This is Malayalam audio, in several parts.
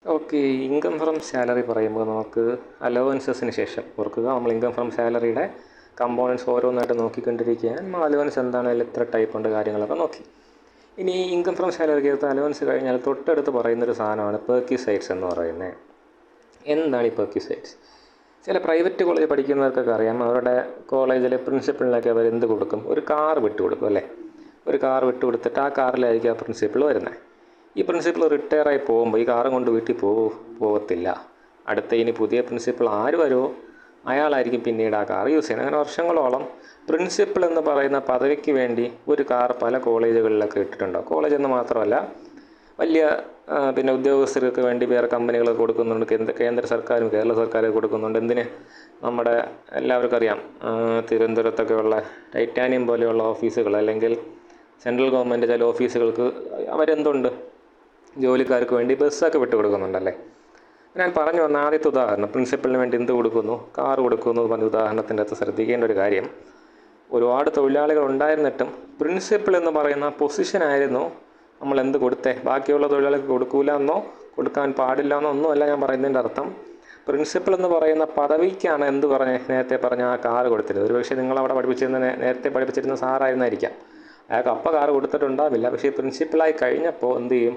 ഓക്കെ. ഇൻകം ഫ്രം സാലറി പറയുമ്പോൾ നമുക്ക് അലവൻസസിന് ശേഷം ഓർക്കുക, നമ്മൾ ഇൻകം ഫ്രം സാലറിയുടെ കമ്പോണൻസ് ഓരോന്നായിട്ട് നോക്കിക്കൊണ്ടിരിക്കുകയാണ്. നമ്മൾ അലവൻസ് എന്താണ്, അതിൽ എത്ര ടൈപ്പ് ഉണ്ട്, കാര്യങ്ങളൊക്കെ നോക്കി. ഇനി ഇൻകം ഫ്രം സാലറിക്കകത്ത് അലവൻസ് കഴിഞ്ഞാൽ തൊട്ടടുത്ത് പറയുന്നൊരു സാധനമാണ് പെർക്വിസൈറ്റ്സ് എന്ന് പറയുന്നത്. എന്താണ് ഈ പെർക്വിസൈറ്റ്സ്? ചില പ്രൈവറ്റ് കോളേജ് പഠിക്കുന്നവർക്കൊക്കെ അറിയാം, അവരുടെ കോളേജിലെ പ്രിൻസിപ്പളിനൊക്കെ അവർ എന്ത് കൊടുക്കും? ഒരു കാർ വിട്ടുകൊടുക്കും അല്ലേ? ഒരു കാർ വിട്ടുകൊടുത്തിട്ട് ആ കാറിലായിരിക്കും ആ പ്രിൻസിപ്പൾ വരുന്നത്. ഈ പ്രിൻസിപ്പൾ റിട്ടയറായി പോകുമ്പോൾ ഈ കാറും കൊണ്ട് വീട്ടിൽ പോകത്തില്ല. അടുത്ത ഇനി പുതിയ പ്രിൻസിപ്പൾ ആര് വരുമോ അയാളായിരിക്കും പിന്നീട് ആ കാർ യൂസ് ചെയ്യുന്നത്. അങ്ങനെ വർഷങ്ങളോളം പ്രിൻസിപ്പൾ എന്ന് പറയുന്ന പദവിക്ക് വേണ്ടി ഒരു കാർ പല കോളേജുകളിലൊക്കെ ഇട്ടിട്ടുണ്ടോ. കോളേജ് എന്ന് മാത്രമല്ല, വലിയ പിന്നെ ഉദ്യോഗസ്ഥർക്ക് വേണ്ടി വേറെ കമ്പനികൾ കൊടുക്കുന്നുണ്ട്. കേന്ദ്ര സർക്കാരും കേരള സർക്കാരും കൊടുക്കുന്നുണ്ട്. എന്തിന്? നമ്മുടെ എല്ലാവർക്കും അറിയാം, തിരുവനന്തപുരത്തൊക്കെയുള്ള ടൈറ്റാനിയം പോലെയുള്ള ഓഫീസുകൾ, അല്ലെങ്കിൽ സെൻട്രൽ ഗവൺമെൻറ് ചില ഓഫീസുകൾക്ക് അവരെന്തുണ്ട്, ജോലിക്കാർക്ക് വേണ്ടി ബസ്സൊക്കെ വിട്ടു കൊടുക്കുന്നുണ്ടല്ലേ. ഞാൻ പറഞ്ഞു വന്ന ആദ്യത്തെ ഉദാഹരണം, പ്രിൻസിപ്പളിന് വേണ്ടി എന്ത് കൊടുക്കുന്നു? കാർ കൊടുക്കുന്നു പറഞ്ഞ ഉദാഹരണത്തിൻ്റെ അകത്ത് ശ്രദ്ധിക്കേണ്ട ഒരു കാര്യം, ഒരുപാട് തൊഴിലാളികൾ ഉണ്ടായിരുന്നിട്ടും പ്രിൻസിപ്പൾ എന്ന് പറയുന്ന പൊസിഷനായിരുന്നു നമ്മൾ എന്ത് കൊടുത്തേ. ബാക്കിയുള്ള തൊഴിലാളികൾക്ക് കൊടുക്കൂല എന്നോ കൊടുക്കാൻ പാടില്ല എന്നോ ഒന്നുമല്ല ഞാൻ പറയുന്നതിൻ്റെ അർത്ഥം. പ്രിൻസിപ്പൾ എന്ന് പറയുന്ന പദവിക്കാണ് എന്ത് നേരത്തെ പറഞ്ഞ ആ കാർ കൊടുത്തിരുന്നത്. ഒരു പക്ഷേ നിങ്ങളവിടെ നേരത്തെ പഠിപ്പിച്ചിരുന്ന സാറായിരുന്നായിരിക്കാം. അയാൾക്ക് അപ്പം കാർ കൊടുത്തിട്ടുണ്ടാവില്ല. പക്ഷേ പ്രിൻസിപ്പളായി കഴിഞ്ഞപ്പോൾ എന്ത് ചെയ്യും?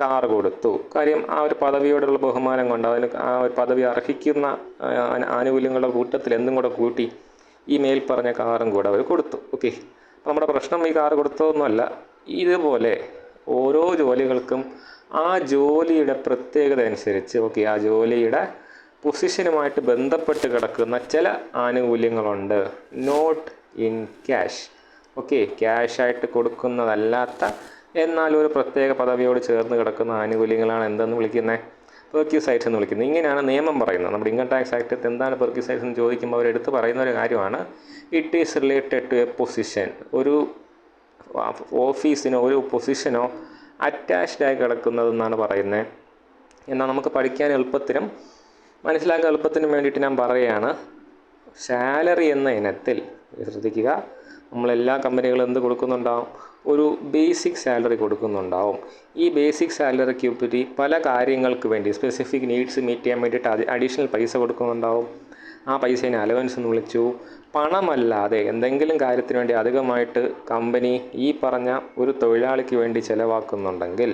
കാർ കൊടുത്തു. കാര്യം ആ ഒരു പദവിയോടുള്ള ബഹുമാനം കൊണ്ട്, അതിന് ആ ഒരു പദവി അർഹിക്കുന്ന ആനുകൂല്യങ്ങളുടെ കൂട്ടത്തിൽ എന്തും കൂടെ കൂട്ടി ഈ മേൽ പറഞ്ഞ കാറും കൂടെ അവർ കൊടുത്തു. ഓക്കെ. അപ്പോൾ നമ്മുടെ പ്രശ്നം ഈ കാർ കൊടുത്തതൊന്നുമല്ല. ഇതുപോലെ ഓരോ ജോലികൾക്കും ആ ജോലിയുടെ പ്രത്യേകത അനുസരിച്ച്, ഓക്കെ, ആ ജോലിയുടെ പൊസിഷനുമായിട്ട് ബന്ധപ്പെട്ട് കിടക്കുന്ന ചില ആനുകൂല്യങ്ങളുണ്ട്. Not in cash. ഓക്കെ, ക്യാഷായിട്ട് കൊടുക്കുന്നതല്ലാത്ത എന്നാൽ ഒരു പ്രത്യേക പദവിയോട് ചേർന്ന് കിടക്കുന്ന ആനുകൂല്യങ്ങളാണ് എന്തെന്ന് വിളിക്കുന്നത്? പെർക്വിസൈറ്റ്സ് എന്ന് വിളിക്കുന്നത്. ഇങ്ങനെയാണ് നിയമം പറയുന്നത്. നമ്മുടെ ഇൻകം ടാക്സ് ആക്ട് എന്താണ് പെർക്വിസൈറ്റ്സ് എന്ന് ചോദിക്കുമ്പോൾ അവരെടുത്ത് പറയുന്ന ഒരു കാര്യമാണ്, it is related to a position. ഒരു ഓഫീസിനോ ഒരു പൊസിഷനോ അറ്റാച്ച്ഡായി കിടക്കുന്നതെന്നാണ് പറയുന്നത്. എന്നാൽ നമുക്ക് പഠിക്കാൻ എളുപ്പത്തിനും മനസ്സിലാക്കാൻ എളുപ്പത്തിനും വേണ്ടിയിട്ട് ഞാൻ പറയുകയാണ്, സാലറി എന്ന ഇനത്തിൽ ശ്രദ്ധിക്കുക, നമ്മളെല്ലാ കമ്പനികളും എന്ത് കൊടുക്കുന്നുണ്ടാവും? ഒരു ബേസിക് സാലറി കൊടുക്കുന്നുണ്ടാവും. ഈ ബേസിക് സാലറിക്ക് ഉപരി പല കാര്യങ്ങൾക്ക് വേണ്ടി, സ്പെസിഫിക് നീഡ്സ് മീറ്റ് ചെയ്യാൻ വേണ്ടിയിട്ട് അഡീഷണൽ പൈസ കൊടുക്കുന്നുണ്ടാവും. ആ പൈസേനെ അലവൻസ് എന്ന് വിളിച്ചു. പണമല്ലാതെ എന്തെങ്കിലും കാര്യത്തിന് വേണ്ടി അധികമായിട്ട് കമ്പനി ഈ പറഞ്ഞ ഒരു തൊഴിലാളിക്ക് വേണ്ടി ചിലവാക്കുന്നുണ്ടെങ്കിൽ,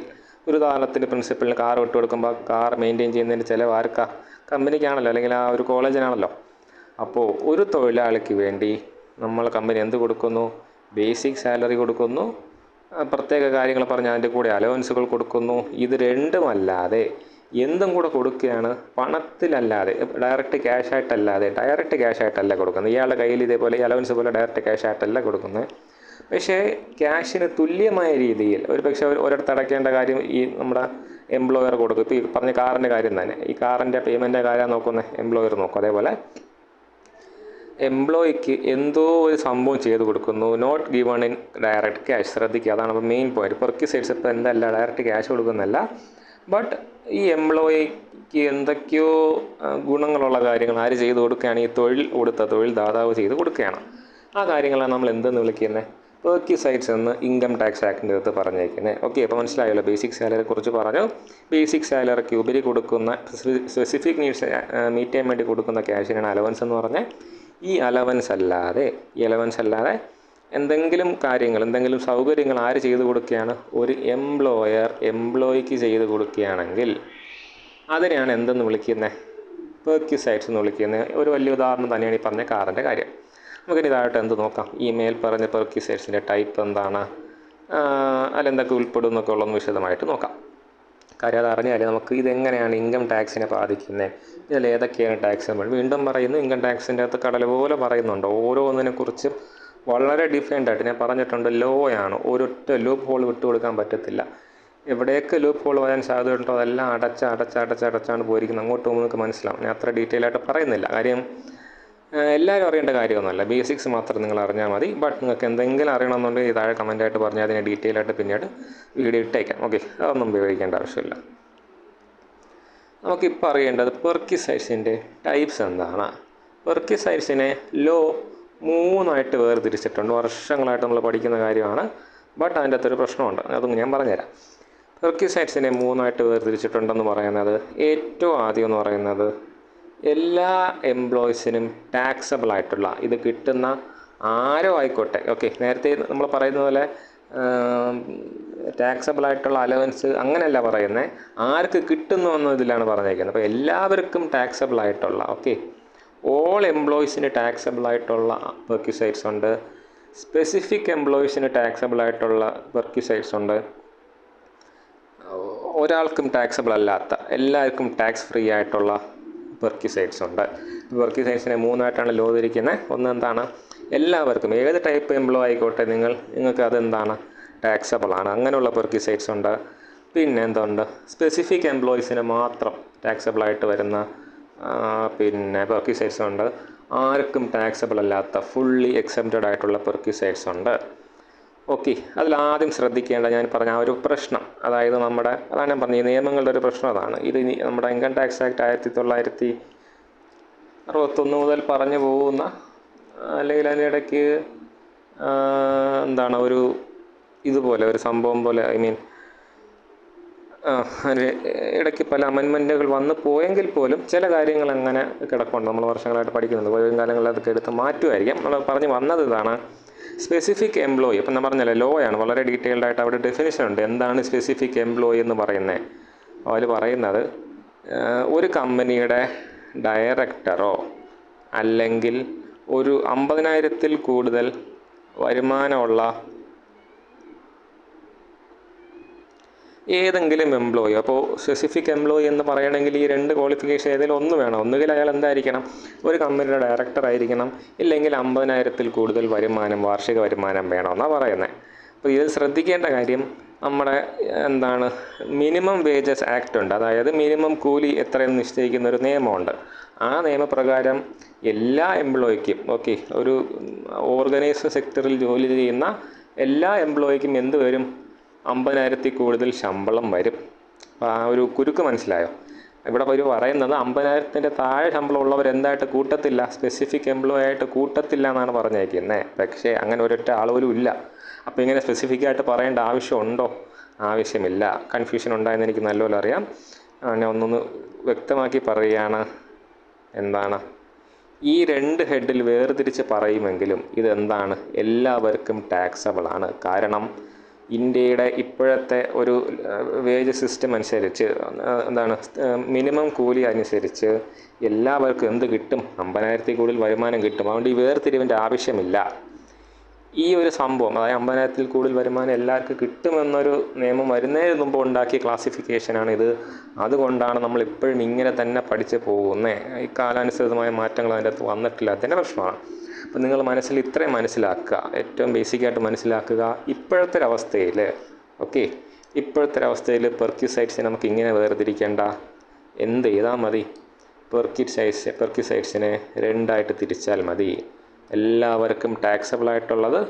ഒരു ഉദാഹരണത്തിന് പ്രിൻസിപ്പളിന് കാർ വിട്ടു കൊടുക്കുമ്പോൾ കാർ മെയിൻറ്റെയിൻ ചെയ്യുന്നതിന് ചിലവ് ആർക്കാ? കമ്പനിക്കാണല്ലോ, അല്ലെങ്കിൽ ആ ഒരു കോളേജിനാണല്ലോ. അപ്പോൾ ഒരു തൊഴിലാളിക്ക് വേണ്ടി നമ്മൾ കമ്പനി എന്ത് കൊടുക്കുന്നു? ബേസിക് സാലറി കൊടുക്കുന്നു, പ്രത്യേക കാര്യങ്ങൾ പറഞ്ഞ് അതിൻ്റെ കൂടെ അലവൻസുകൾ കൊടുക്കുന്നു. ഇത് രണ്ടുമല്ലാതെ എന്തും കൂടെ കൊടുക്കുകയാണ്, പണത്തിലല്ലാതെ, ഡയറക്റ്റ് ക്യാഷായിട്ടല്ല കൊടുക്കുന്നത്. ഇയാളുടെ കയ്യിൽ ഇതേപോലെ ഈ അലവൻസ് പോലെ ഡയറക്റ്റ് ക്യാഷായിട്ടല്ല കൊടുക്കുന്നത്. പക്ഷേ ക്യാഷിന് തുല്യമായ രീതിയിൽ ഒരു പക്ഷേ ഒരിടത്ത് അടയ്ക്കേണ്ട കാര്യം ഈ നമ്മുടെ എംപ്ലോയർ കൊടുക്കും. ഇപ്പോൾ ഈ പറഞ്ഞ കാറിൻ്റെ കാര്യം തന്നെ, ഈ കാറിൻ്റെ പേയ്മെൻറ്റിൻ്റെ കാര്യം നോക്കുന്നത് എംപ്ലോയർ നോക്കും. അതേപോലെ എംപ്ലോയിക്ക് എന്തോ ഒരു സംഭവം ചെയ്ത് കൊടുക്കുന്നു, not given in direct cash. ശ്രദ്ധിക്കുക, അതാണ് അപ്പോൾ മെയിൻ പോയിന്റ്. പെർക്വിസൈറ്റ്സ് ഇപ്പോൾ എന്തല്ല, ഡയറക്റ്റ് ക്യാഷ് കൊടുക്കുന്നതല്ല, ബട്ട് ഈ എംപ്ലോയിക്ക് എന്തൊക്കെയോ ഗുണങ്ങളുള്ള കാര്യങ്ങൾ ആര് ചെയ്ത് കൊടുക്കുകയാണ്? ഈ തൊഴിൽ ദാതാവ് ചെയ്ത് കൊടുക്കുകയാണ്. ആ കാര്യങ്ങളാണ് നമ്മൾ എന്തെന്ന് വിളിക്കുന്നത്? പെർക്വിസൈറ്റ്സ് എന്ന് ഇൻകം ടാക്സ് ആക്ടിൻ്റെ അകത്ത് പറഞ്ഞേക്കുന്നത്. ഓക്കെ, അപ്പോൾ മനസ്സിലായല്ലോ. ബേസിക് സാലറിയെ കുറിച്ച് പറഞ്ഞു. ബേസിക് സാലറിക്ക് ഉപരി കൊടുക്കുന്ന സ്പെസിഫിക് നീഡ്സ് മീറ്റ് ചെയ്യാൻ വേണ്ടി കൊടുക്കുന്ന ക്യാഷിനാണ് അലവൻസ് എന്ന് പറഞ്ഞാൽ. ഈ അലവൻസ് അല്ലാതെ എന്തെങ്കിലും കാര്യങ്ങൾ, എന്തെങ്കിലും സൗകര്യങ്ങൾ ആര് ചെയ്തു കൊടുക്കുകയാണ്? ഒരു എംപ്ലോയർ എംപ്ലോയിക്ക് ചെയ്ത് കൊടുക്കുകയാണെങ്കിൽ അതിനെയാണ് എന്തെന്ന് വിളിക്കുന്നത്? പെർക്വിസൈറ്റ്സ് എന്ന് വിളിക്കുന്നത്. ഒരു വലിയ ഉദാഹരണം തന്നെയാണ് ഈ പറഞ്ഞ കാറിൻ്റെ കാര്യം. നമുക്കിനി ഇതായിട്ട് എന്ത് നോക്കാം? ഈ മേൽ പറഞ്ഞ പെർക്വിസൈറ്റ്സിൻ്റെ ടൈപ്പ് എന്താണ്, അതിലെന്തൊക്കെ ഉൾപ്പെടും എന്നൊക്കെ ഉള്ളതെന്ന് വിശദമായിട്ട് നോക്കാം. കാര്യം അതറിഞ്ഞാൽ നമുക്ക് ഇതെങ്ങനെയാണ് ഇൻകം ടാക്സിനെ ബാധിക്കുന്നത്, ഇതിൽ ഏതൊക്കെയാണ് ടാക്സ്. വീണ്ടും പറയുന്നു, ഇൻകം ടാക്സിൻ്റെ അകത്ത് കടൽ പോലെ പറയുന്നുണ്ട്. ഓരോന്നിനെക്കുറിച്ചും വളരെ ഡിഫൈൻഡ് ആയിട്ട് ഞാൻ പറഞ്ഞിട്ടുണ്ട്. ലോ ആണ്, ഒരൊറ്റ ലൂപ്പ് ഹോൾ വിട്ടു കൊടുക്കാൻ പറ്റത്തില്ല. എവിടെയൊക്കെ ലൂപ്പ് ഹോൾ വരാൻ സാധ്യതയുണ്ടോ അതെല്ലാം അടച്ചാണ് പോയിരിക്കുന്നത്. അങ്ങോട്ട് പോകുമ്പോൾ നിങ്ങൾക്ക് മനസ്സിലാവും. ഞാൻ അത്ര ഡീറ്റെയിൽ ആയിട്ട് പറയുന്നില്ല. കാര്യം എല്ലാവരും അറിയേണ്ട കാര്യമൊന്നുമല്ല, ബേസിക്സ് മാത്രം നിങ്ങൾ അറിഞ്ഞാൽ മതി. ബട്ട് നിങ്ങൾക്ക് എന്തെങ്കിലും അറിയണമെന്നുണ്ടെങ്കിൽ താഴെ കമൻറ്റായിട്ട് പറഞ്ഞാൽ അതിനെ ഡീറ്റെയിൽ ആയിട്ട് പിന്നീട് വീഡിയോ ഇട്ടേക്കാം. ഓക്കെ, അതൊന്നും ഉപയോഗിക്കേണ്ട ആവശ്യമില്ല. നമുക്കിപ്പോൾ അറിയേണ്ടത് പെർക്വിസൈറ്റ്സിൻ്റെ ടൈപ്സ് എന്താണ്. പെർക്വിസൈറ്റ്സിനെ ലോ 3 വേർതിരിച്ചിട്ടുണ്ട്. വർഷങ്ങളായിട്ട് നമ്മൾ പഠിക്കുന്ന കാര്യമാണ്. ബട്ട് അതിൻ്റെ അകത്തൊരു പ്രശ്നമുണ്ട്, അതും ഞാൻ പറഞ്ഞുതരാം. പെർക്വിസൈറ്റ്സിനെ മൂന്നായിട്ട് വേർതിരിച്ചിട്ടുണ്ടെന്ന് പറയുന്നത്, ഏറ്റവും ആദ്യം എന്ന് പറയുന്നത് എല്ലാ എംപ്ലോയീസിനും ടാക്സബിൾ ആയിട്ടുള്ള, ഇത് കിട്ടുന്ന ആരോ ആയിക്കോട്ടെ, ഓക്കെ, നേരത്തെ നമ്മൾ പറയുന്ന പോലെ ടാക്സബിൾ ആയിട്ടുള്ള അലവൻസ് അങ്ങനെയല്ല പറയുന്നത്, ആർക്ക് കിട്ടുന്നു എന്നതിലാണ് പറഞ്ഞേക്കുന്നത്. അപ്പോൾ എല്ലാവർക്കും ടാക്സബിൾ ആയിട്ടുള്ള, ഓക്കെ, ഓൾ എംപ്ലോയീസിന് ടാക്സബിൾ ആയിട്ടുള്ള പെർക്വിസൈറ്റ്സ് ഉണ്ട്, സ്പെസിഫിക് എംപ്ലോയീസിന് ടാക്സബിൾ ആയിട്ടുള്ള പെർക്വിസൈറ്റ്സ് ഉണ്ട്, ഒരാൾക്കും ടാക്സബിൾ അല്ലാത്ത എല്ലാവർക്കും ടാക്സ് ഫ്രീ ആയിട്ടുള്ള പെർക്വിസൈറ്റ്സ് ഉണ്ട്. പെർക്വിസൈറ്റ്സിനെ മൂന്നായിട്ടാണ് തിരിക്കുന്നത്. ഒന്ന് എന്താണ്, എല്ലാവർക്കും ഏത് ടൈപ്പ് എംപ്ലോയി ആയിക്കോട്ടെ നിങ്ങൾക്ക് അതെന്താണ്, ടാക്സബിൾ ആണ്, അങ്ങനെയുള്ള പെർക്വിസൈറ്റ്സ് ഉണ്ട്. പിന്നെ എന്തുണ്ട്, സ്പെസിഫിക് എംപ്ലോയീസിന് മാത്രം ടാക്സബിൾ ആയിട്ട് വരുന്ന പിന്നെ പെർക്വിസൈറ്റ്സ് ഉണ്ട്, ആർക്കും ടാക്സബിൾ അല്ലാത്ത ഫുള്ളി എക്സെപ്റ്റഡ് ആയിട്ടുള്ള പെർക്വിസൈറ്റ്സ് ഉണ്ട്. ഓക്കെ, അതിലാദ്യം ശ്രദ്ധിക്കേണ്ട ഞാൻ പറഞ്ഞ ആ ഒരു പ്രശ്നം, അതായത് അതാണ് ഞാൻ പറഞ്ഞത്, ഈ നിയമങ്ങളുടെ ഒരു പ്രശ്നം അതാണ്. ഇത് നമ്മുടെ ഇൻകം ടാക്സ് ആക്ട് 1961 മുതൽ പറഞ്ഞു പോകുന്ന, അല്ലെങ്കിൽ അതിനിടയ്ക്ക് എന്താണ് ഒരു ഇതുപോലെ ഒരു സംഭവം പോലെ, അതിന് ഇടയ്ക്ക് പല അമെൻമെൻറ്റുകൾ വന്നു പോയെങ്കിൽ പോലും ചില കാര്യങ്ങൾ അങ്ങനെ കിടപ്പുണ്ട്. നമ്മൾ വർഷങ്ങളായിട്ട് പഠിക്കുന്നുണ്ട്, വരും കാലങ്ങളിൽ അതൊക്കെ എടുത്ത് മാറ്റുമായിരിക്കാം. നമ്മൾ പറഞ്ഞു വന്നത് ഇതാണ്, സ്പെസിഫിക് എംപ്ലോയി. അപ്പം ഞാൻ പറഞ്ഞല്ലോ, ലോ ആണ്, വളരെ ഡീറ്റെയിൽഡ് ആയിട്ട് അവിടെ ഡെഫിനിഷൻ ഉണ്ട് എന്താണ് സ്പെസിഫിക് എംപ്ലോയി എന്ന് പറയുന്നത്. അവർ പറയുന്നത് ഒരു കമ്പനിയുടെ ഡയറക്ടറോ അല്ലെങ്കിൽ ഒരു 50,000-ൽ കൂടുതൽ വരുമാനമുള്ള ഏതെങ്കിലും എംപ്ലോയി. അപ്പോൾ സ്പെസിഫിക് എംപ്ലോയി എന്ന് പറയണമെങ്കിൽ ഈ രണ്ട് ക്വാളിഫിക്കേഷൻ ഏതെങ്കിലും ഒന്ന് വേണം. ഒന്നുകിൽ അയാൾ എന്തായിരിക്കണം, ഒരു കമ്പനിയുടെ ഡയറക്ടർ ആയിരിക്കണം, ഇല്ലെങ്കിൽ 50,000-ൽ കൂടുതൽ വാർഷിക വരുമാനം വേണമെന്നാണ് പറയുന്നത്. അപ്പോൾ ഇത് ശ്രദ്ധിക്കേണ്ട കാര്യം, നമ്മുടെ മിനിമം വേജസ് ആക്ട് ഉണ്ട്, അതായത് മിനിമം കൂലി എത്രയെന്ന് നിശ്ചയിക്കുന്ന ഒരു നിയമമുണ്ട്. ആ നിയമപ്രകാരം എല്ലാ എംപ്ലോയിക്കും, ഓക്കെ, ഒരു ഓർഗനൈസ്ഡ് സെക്ടറിൽ ജോലി ചെയ്യുന്ന എല്ലാ എംപ്ലോയിക്കും എന്ത് വരും, 50,000-ൽ കൂടുതൽ ശമ്പളം വരും. അപ്പോൾ ആ ഒരു കുരുക്ക് മനസ്സിലായോ? ഇവിടെ ഒരു പറയുന്നത് 50,000-ൻ്റെ താഴെ ശമ്പളം ഉള്ളവർ എന്തായിട്ട് കൂട്ടത്തില്ല, സ്പെസിഫിക് എംപ്ലോയി ആയിട്ട് കൂട്ടത്തില്ല എന്നാണ് പറഞ്ഞേക്കുന്നത്. പക്ഷേ അങ്ങനെ ഒരൊറ്റ ആളുപോലും ഇല്ല. അപ്പോൾ ഇങ്ങനെ സ്പെസിഫിക്കായിട്ട് പറയേണ്ട ആവശ്യമുണ്ടോ? ആവശ്യമില്ല. കൺഫ്യൂഷൻ ഉണ്ടായെന്ന് എനിക്ക് നല്ലപോലെ അറിയാം. ഞാൻ ഒന്നൊന്ന് വ്യക്തമാക്കി പറയുകയാണ്. ഈ രണ്ട് ഹെഡിൽ വേർതിരിച്ച് പറയുമെങ്കിലും ഇതെന്താണ്, എല്ലാവർക്കും ടാക്സബിൾ ആണ്. കാരണം ഇന്ത്യയുടെ ഇപ്പോഴത്തെ ഒരു വേജ് സിസ്റ്റം അനുസരിച്ച് മിനിമം കൂലി അനുസരിച്ച് എല്ലാവർക്കും എന്ത് കിട്ടും, 50,000-ൽ കൂടുതൽ വരുമാനം കിട്ടും. അതുകൊണ്ട് ഈ വേർതിരിവിൻ്റെ ആവശ്യമില്ല. ഈ ഒരു സംഭവം, അതായത് 50,000-ൽ കൂടുതൽ വരുമാനം എല്ലാവർക്കും കിട്ടുമെന്നൊരു നിയമം വരുന്നതിന് മുമ്പ് ഉണ്ടാക്കിയ ക്ലാസിഫിക്കേഷനാണിത്. അതുകൊണ്ടാണ് നമ്മൾ ഇപ്പോഴും ഇങ്ങനെ തന്നെ പഠിച്ച് പോകുന്നത്. ഈ കാലാനുസൃതമായ മാറ്റങ്ങൾ അതിൻ്റെ അകത്ത് വന്നിട്ടില്ല, അതിൻ്റെ പ്രശ്നമാണ്. അപ്പോൾ നിങ്ങൾ ഇത്രയും മനസ്സിലാക്കുക, ഏറ്റവും ബേസിക്കായിട്ട് മനസ്സിലാക്കുക. ഇപ്പോഴത്തെ അവസ്ഥയിൽ, ഓക്കെ, ഇപ്പോഴത്തെ അവസ്ഥയിൽ പെർക്വിസൈറ്റ്സിനെ നമുക്ക് ഇങ്ങനെ വേർതിരിക്കേണ്ട, എന്ത് ചെയ്താൽ മതി, പെർക്വിസൈറ്റ്സിനെ രണ്ടായിട്ട് തിരിച്ചാൽ മതി. എല്ലാവർക്കും ടാക്സബിൾ ആയിട്ടുള്ളത്,